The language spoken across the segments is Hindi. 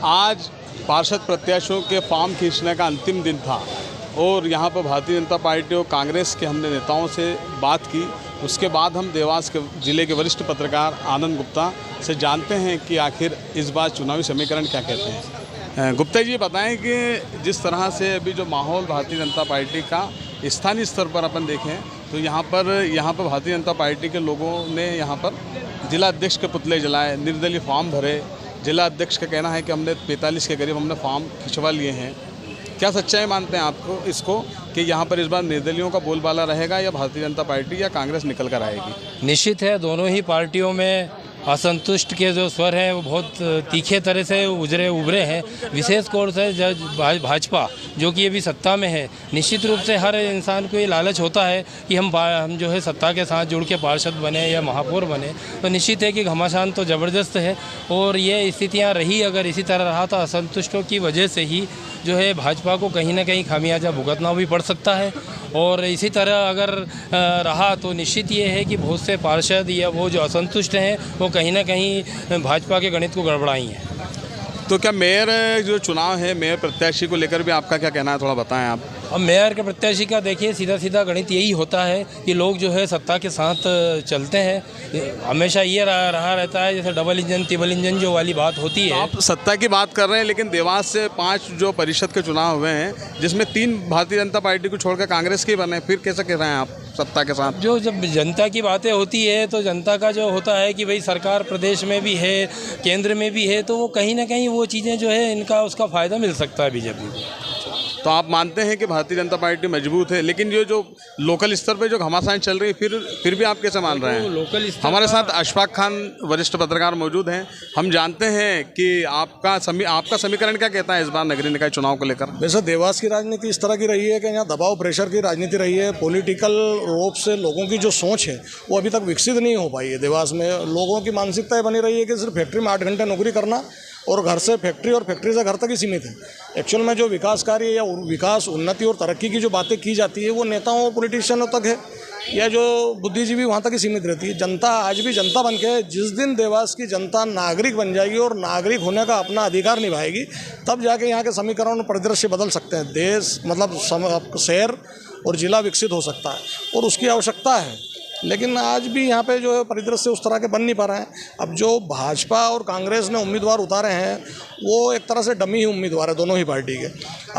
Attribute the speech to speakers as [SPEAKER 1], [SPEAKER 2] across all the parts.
[SPEAKER 1] आज पार्षद प्रत्याशियों के फॉर्म खींचने का अंतिम दिन था और यहाँ पर भारतीय जनता पार्टी और कांग्रेस के हमने नेताओं से बात की। उसके बाद हम देवास के ज़िले के वरिष्ठ पत्रकार आनंद गुप्ता से जानते हैं कि आखिर इस बार चुनावी समीकरण क्या कहते हैं। गुप्ता जी बताएं कि जिस तरह से अभी जो माहौल भारतीय जनता पार्टी का स्थानीय स्तर पर अपन देखें तो यहाँ पर भारतीय जनता पार्टी के लोगों ने यहाँ पर जिला अध्यक्ष के पुतले जलाए, निर्दलीय फॉर्म भरे। जिला अध्यक्ष का कहना है कि हमने 45 के करीब हमने फॉर्म खिंचवा लिए हैं। क्या सच्चाई मानते हैं आपको इसको कि यहाँ पर इस बार निर्दलियों का बोलबाला रहेगा या भारतीय जनता पार्टी या कांग्रेस निकल कर आएगी?
[SPEAKER 2] निश्चित है, दोनों ही पार्टियों में असंतुष्ट के जो स्वर हैं वो बहुत तीखे तरह से उभरे हैं। विशेष तौर से भाजपा जो कि अभी सत्ता में है, निश्चित रूप से हर इंसान को ये लालच होता है कि हम जो है सत्ता के साथ जुड़ के पार्षद बने या महापौर बने, तो निश्चित है कि घमासान तो ज़बरदस्त है। और ये स्थितियाँ रही, अगर इसी तरह रहा तो असंतुष्टों की वजह से ही जो है भाजपा को कहीं ना कहीं खामियाजा भुगतना भी पड़ सकता है। और इसी तरह अगर रहा तो निश्चित ये है कि बहुत से पार्षद या वो जो असंतुष्ट हैं वो कहीं ना कहीं भाजपा के गणित को गड़बड़ाई हैं।
[SPEAKER 1] तो क्या मेयर जो चुनाव है, मेयर प्रत्याशी को लेकर भी आपका क्या कहना है, थोड़ा बताएं आप।
[SPEAKER 2] अब मेयर के प्रत्याशी का देखिए सीधा सीधा गणित यही होता है कि लोग जो है सत्ता के साथ चलते हैं। हमेशा ये रहा रहता है, जैसे डबल इंजन ट्रिपल इंजन जो वाली बात होती है।
[SPEAKER 1] आप सत्ता की बात कर रहे हैं, लेकिन देवास से 5 जो परिषद के चुनाव हुए हैं जिसमें 3 भारतीय जनता पार्टी को छोड़कर कांग्रेस के बने, फिर कैसे कह रहे हैं आप सत्ता के साथ?
[SPEAKER 2] जब जनता की बातें होती है तो जनता का जो होता है कि भाई सरकार प्रदेश में भी है, केंद्र में भी है, तो वो कहीं ना कहीं वो चीज़ें जो है इनका उसका फ़ायदा मिल सकता है बीजेपी को।
[SPEAKER 1] तो आप मानते हैं कि भारतीय जनता पार्टी मजबूत है, लेकिन ये जो लोकल स्तर पे जो घमासान चल रही है फिर भी आप कैसे मान रहे हैं?
[SPEAKER 2] लोकल
[SPEAKER 1] हमारे साथ अशफाक खान वरिष्ठ पत्रकार मौजूद हैं। हम जानते हैं कि आपका समीकरण क्या कहता है इस बार नगरीय निकाय चुनाव को लेकर?
[SPEAKER 3] वैसे देवास की राजनीति इस तरह की रही है कि यहाँ दबाव प्रेशर की राजनीति रही है। पॉलिटिकल रूप से लोगों की जो सोच है वो अभी तक विकसित नहीं हो पाई है। देवास में लोगों की मानसिकता बनी रही है कि सिर्फ फैक्ट्री में 8 घंटे नौकरी करना और घर से फैक्ट्री और फैक्ट्री से घर तक ही सीमित है। एक्चुअल में जो विकास कार्य या विकास, उन्नति और तरक्की की जो बातें की जाती है वो नेताओं और पॉलिटिशियनों तक है या जो बुद्धिजीवी वहाँ तक ही सीमित रहती है। जनता आज भी जनता बन के, जिस दिन देवास की जनता नागरिक बन जाएगी और नागरिक होने का अपना अधिकार निभाएगी, तब जाके यहाँ के समीकरण और परिदृश्य बदल सकते हैं। देश मतलब शहर और ज़िला विकसित हो सकता है और उसकी आवश्यकता है। लेकिन आज भी यहाँ पे जो है परिदृश्य उस तरह के बन नहीं पा रहे हैं। अब जो भाजपा और कांग्रेस ने उम्मीदवार उतारे हैं वो एक तरह से डमी ही उम्मीदवार है दोनों ही पार्टी के।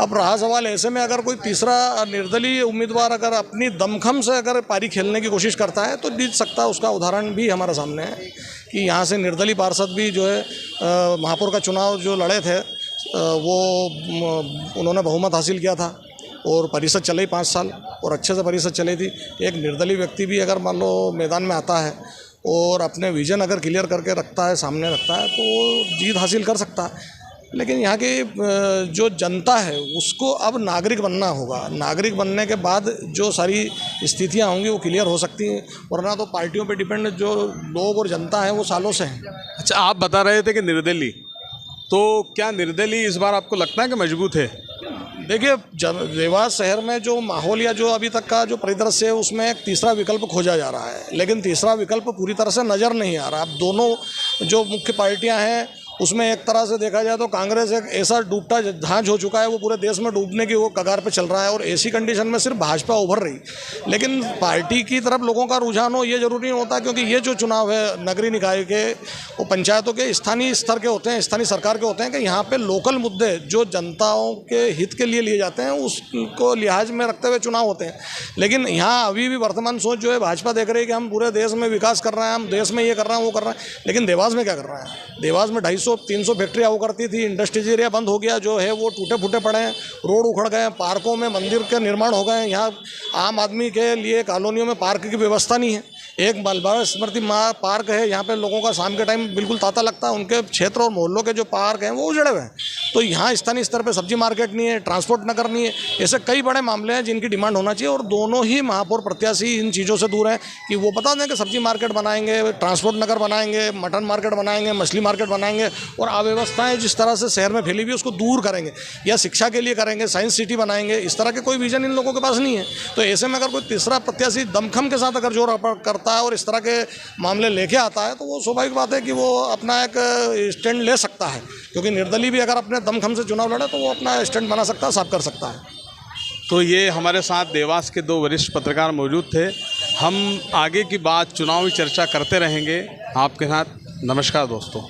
[SPEAKER 3] अब रहा सवाल ऐसे में अगर कोई तीसरा निर्दलीय उम्मीदवार अगर अपनी दमखम से अगर पारी खेलने की कोशिश करता है तो जीत सकता है। उसका उदाहरण भी हमारे सामने है कि यहाँ से निर्दलीय पार्षद भी जो है महापौर का चुनाव जो लड़े थे वो उन्होंने बहुमत हासिल किया था और परिषद चले 5 साल और अच्छे से परिषद चली थी। एक निर्दलीय व्यक्ति भी अगर मान लो मैदान में आता है और अपने विजन अगर क्लियर करके रखता है, सामने रखता है, तो वो जीत हासिल कर सकता है। लेकिन यहाँ की जो जनता है उसको अब नागरिक बनना होगा। नागरिक बनने के बाद जो सारी स्थितियाँ होंगी वो क्लियर हो सकती हैं, वरना तो पार्टियों पे डिपेंड जो लोग और जनता है वो सालों से हैं।
[SPEAKER 1] अच्छा, आप बता रहे थे कि निर्दलीय, तो क्या निर्दलीय इस बार आपको लगता है कि मजबूत है?
[SPEAKER 3] देखिए, देवास शहर में जो माहौल या जो अभी तक का जो परिदृश्य है उसमें एक तीसरा विकल्प खोजा जा रहा है, लेकिन तीसरा विकल्प पूरी तरह से नज़र नहीं आ रहा। अब दोनों जो मुख्य पार्टियां हैं उसमें एक तरह से देखा जाए तो कांग्रेस एक ऐसा डूबता जहाज हो चुका है, वो पूरे देश में डूबने की वो कगार पे चल रहा है और ऐसी कंडीशन में सिर्फ भाजपा उभर रही। लेकिन पार्टी की तरफ लोगों का रुझान हो ये ज़रूरी नहीं होता, क्योंकि ये जो चुनाव है नगरीय निकाय के, वो पंचायतों के स्थानीय स्तर के होते हैं, स्थानीय सरकार के होते हैं कि यहाँ पे लोकल मुद्दे जो जनताओं के हित के लिए जाते हैं उसको लिहाज में रखते हुए चुनाव होते हैं। लेकिन यहाँ अभी भी वर्तमान सोच जो है भाजपा देख रही है कि हम पूरे देश में विकास कर रहे हैं, हम देश में ये कर रहे हैं, वो कर रहे हैं। लेकिन देवास में क्या कर रहे हैं? देवास में 250-300 फैक्ट्रियाँ हुआ करती थी, इंडस्ट्रीज एरिया बंद हो गया, जो है वो टूटे फूटे पड़े हैं, रोड उखड़ गए, पार्कों में मंदिर के निर्माण हो गए। यहाँ आम आदमी के लिए कॉलोनियों में पार्क की व्यवस्था नहीं है। एक बाल स्मृति पार्क है, यहाँ पे लोगों का शाम के टाइम बिल्कुल तांता लगता है। उनके क्षेत्र और मोहल्लों के जो पार्क हैं वो उजड़े हुए हैं। तो यहाँ स्थानीय स्तर पे सब्जी मार्केट नहीं है, ट्रांसपोर्ट नगर नहीं है। ऐसे कई बड़े मामले हैं जिनकी डिमांड होना चाहिए और दोनों ही महापौर प्रत्याशी इन चीज़ों से दूर हैं कि वो बता दें कि सब्जी मार्केट बनाएंगे, ट्रांसपोर्ट नगर बनाएंगे, मटन मार्केट बनाएंगे, मछली मार्केट बनाएंगे और अव्यवस्थाएँ जिस तरह से शहर में फैली हुई उसको दूर करेंगे, या शिक्षा के लिए करेंगे, साइंस सिटी बनाएंगे। इस तरह के कोई विजन इन लोगों के पास नहीं है। तो ऐसे में अगर कोई तीसरा प्रत्याशी दमखम के साथ अगर जोर करता करता है और इस तरह के मामले लेके आता है, तो वो स्वाभाविक बात है कि वो अपना एक स्टैंड ले सकता है, क्योंकि निर्दलीय भी अगर अपने दमखम से चुनाव लड़े तो वो अपना स्टैंड बना सकता है, साफ कर सकता है।
[SPEAKER 1] तो ये हमारे साथ देवास के 2 वरिष्ठ पत्रकार मौजूद थे। हम आगे की बात चुनावी चर्चा करते रहेंगे आपके साथ। नमस्कार दोस्तों।